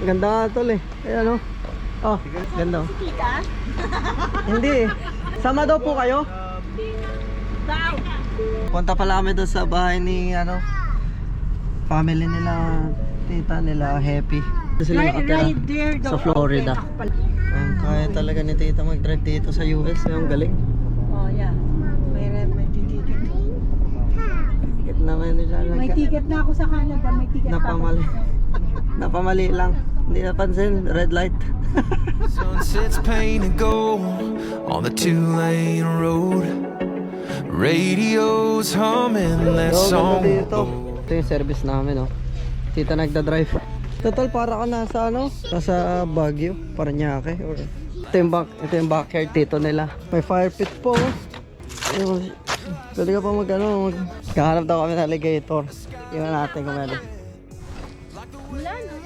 Ganda nga tol eh. Ayan o. Oh, ganda o. Hindi eh. Sama daw po kayo? Punta pala kami doon sa bahay ni ano, family nila, tita nila, Happy. Sila nakatira sa Florida. Kaya talaga ni tita mag-drive dito sa US. Yung galing. Oh yeah. May ticket. Ticket naman nila. May ticket na ako sa Canada. May ticket Napamali. Napamali lang. Hindi napansin. Red light. Sunset's painted gold on the 2-lane road. Radio's humming that song. Dito. Ito yung service namin, oh. Tita nagda-drive. Total para ka nasa ano? Nasa Baguio, Parañaque or ito yung backyard dito nila. May fire pit po. Pwede ka pa kahanap daw kami ng alligator. Iwan natin kung meron. Wala no?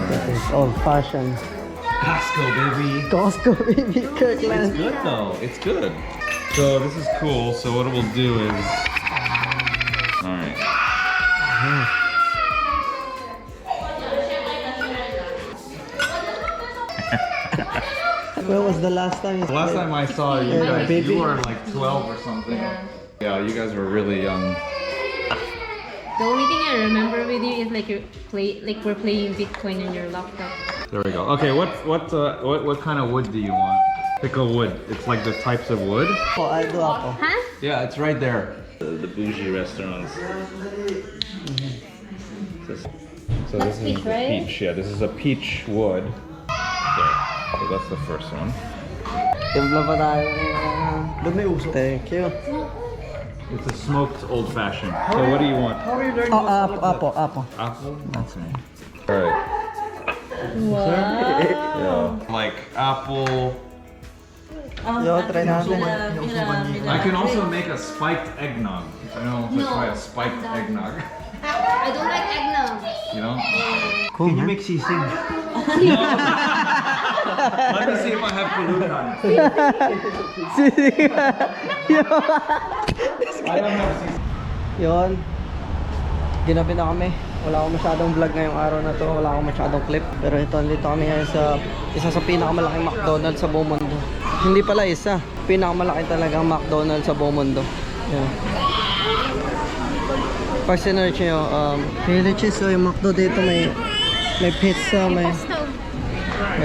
That is old fashioned. Costco, baby. Costco baby It's Kirkland. good though. It's good. So this is cool. So what we'll do is, all right. When was the last time you The last time I saw you Yeah, guys, baby. you were like 12 or something. Yeah, you guys were really young. The only thing I remember with you is like we're playing Bitcoin on your laptop. There we go. Okay, what kind of wood do you want? Pick a wood. It's like the types of wood. Oh, I do ako. Huh? Yeah, it's right there. The bougie restaurants. So this is peach, the right? peach. Yeah, this is a peach wood. There. So that's the first one. Timpla pa tayo. Thank you. It's a smoked old fashioned. So what do you want? Oh, apo. Apple? That's me. Alright. Yeah. Like apple. Yo, try natin. I can also make a spiked eggnog. I don't know if I try a spiked eggnog. I don't like eggnog. You know? Can you make sisig? Let me see if I have pulutan. I don't have sisig. Yun. Ginabi na kami. Wala akong masyadong vlog ngayong araw na to. Wala akong masyadong clip. Pero ito, dito kami ngayon sa isa sa pinakamalaking McDonald's sa buong mundo. Hindi pala isa. Pinakamalaki talagang McDonald's sa buong mundo. Yan. Pag sinerch nyo, Philippines, so yung McDo dito may pizza, may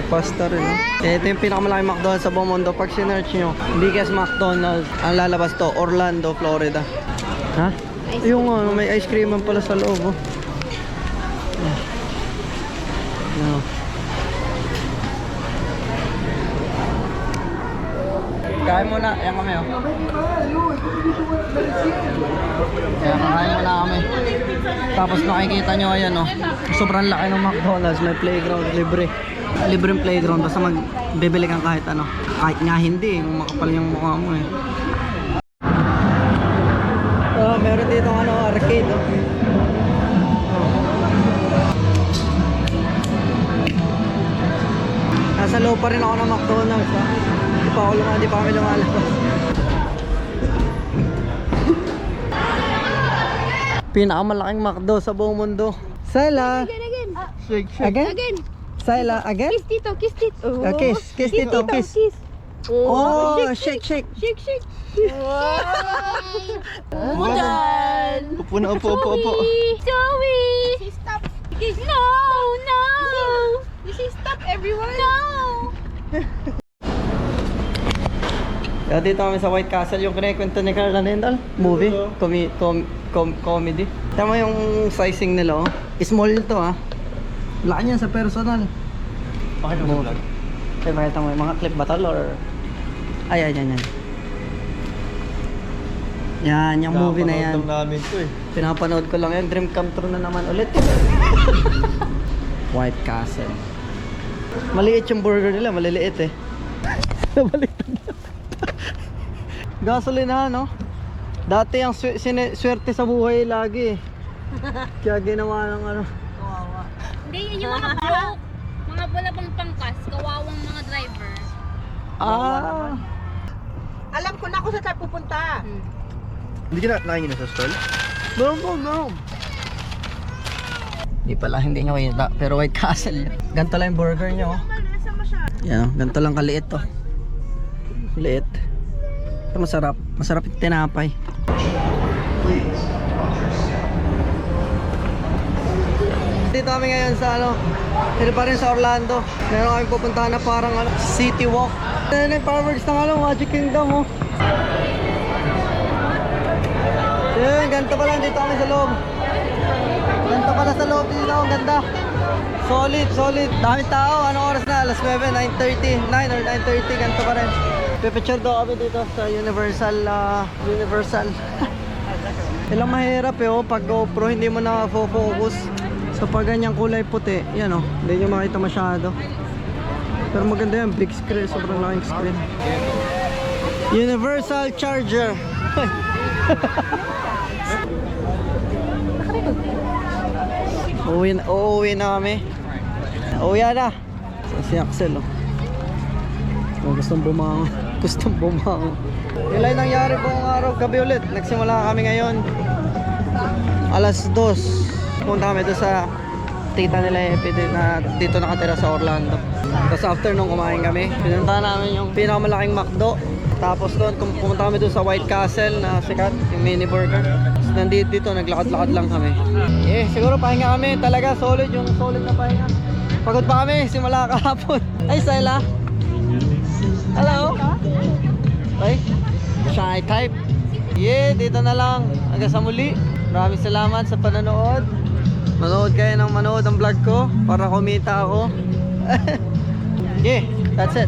pasta rin. Ito yung pinakamalaking McDonald's sa buong mundo. Pag sinerch nyo, biggest McDonald's, ang lalabas to, Orlando, Florida. Ha? Yung may ice cream man pala sa loob. Oh. No. Kain muna, ayan kami oh. Ayan, kain muna kami. Tapos nakikita nyo, ayan oh. Sobrang laki ng McDonald's, may playground, libre. Libreng playground, basta magbibili kang kahit ano. Kahit nga hindi, makapal yung mukha mo eh. Meron dito arcade oh. Nasa loob pa rin ako ng McDonald's ha. Hindi pa kami lumalabas. Pinakamalaking McDo sa buong mundo. Sela! Again. Again? Sela, again? Kiss tito, kiss tito. Kiss tito, kiss. Oh, shake. Shake. Wow. Upo na, upo. Joey. Stop. No. This is stop everyone. No. Dito kami sa White Castle, yung kinikwento ni Carla Nendal. Movie, comedy. Tama yung sizing nila oh. Small to ha. Laki niyan sa personal. Bakit mo vlog? Kaya makita mo yung mga clip ba tol or... Yan. Yan, yung movie na yan. Namin to eh. Pinapanood ko lang yan. Dream come true na naman ulit. White Castle. Maliit yung burger nila, maliliit eh. Baliktad na. Gasolina no? Dati ang swerte sa buhay lagi eh. Kaya ginawa ng ano. Hindi, yung mga broke. Mga wala pang pangkas. Kawawang mga driver. Ah. Alam ko na kung saan tayo pupunta. Hindi ka nakaingin sa stall? No. Hindi nyo kita. Pero White Castle yan. Ganito lang yung burger nyo. Yan, ganito lang kaliit to. Liit. Pero masarap. Masarap yung tinapay. Dito kami ngayon sa dito pa rin sa Orlando. Meron kami pupuntahan na parang city walk. Yung fireworks ng Magic Kingdom Yun, ganito pa lang dito kami sa loob. Ganito pala sa loob dito, ang ganda. Solid. Dami tao. Anong oras na? Alas 9, 9:30. 9 or 9:30, ganito pa rin. Pipicture daw kami dito sa Universal. Ilang mahirap pag GoPro hindi mo na-focus. So pag ganyang kulay puti, yan hindi nyo makita masyado. Pero maganda yan, big screen, sobrang laking screen. Universal charger. Uuwi na kami. Uuwi na. Si Axel gustong bumangon. Yun lang nangyari buong araw, gabi ulit. Nagsimula kami ngayon alas 2. Punta kami doon sa tita nila Epi na dito nakatira sa Orlando. Tapos after nung kumain kami, pinuntahan namin yung pinakamalaking McDo. Tapos doon pumunta kami doon sa White Castle na sikat, yung mini burger. Tapos nandito dito, naglakad-lakad lang kami. Siguro pahinga kami. Talaga solid na pahinga. Pagod pa kami, simula kahapon. Ay, Stella. Hello. Ay, shy type. Dito na lang. Hanggang sa muli. Maraming salamat sa panonood. Manood kayo ng manood ang vlog ko para kumita ako. That's it.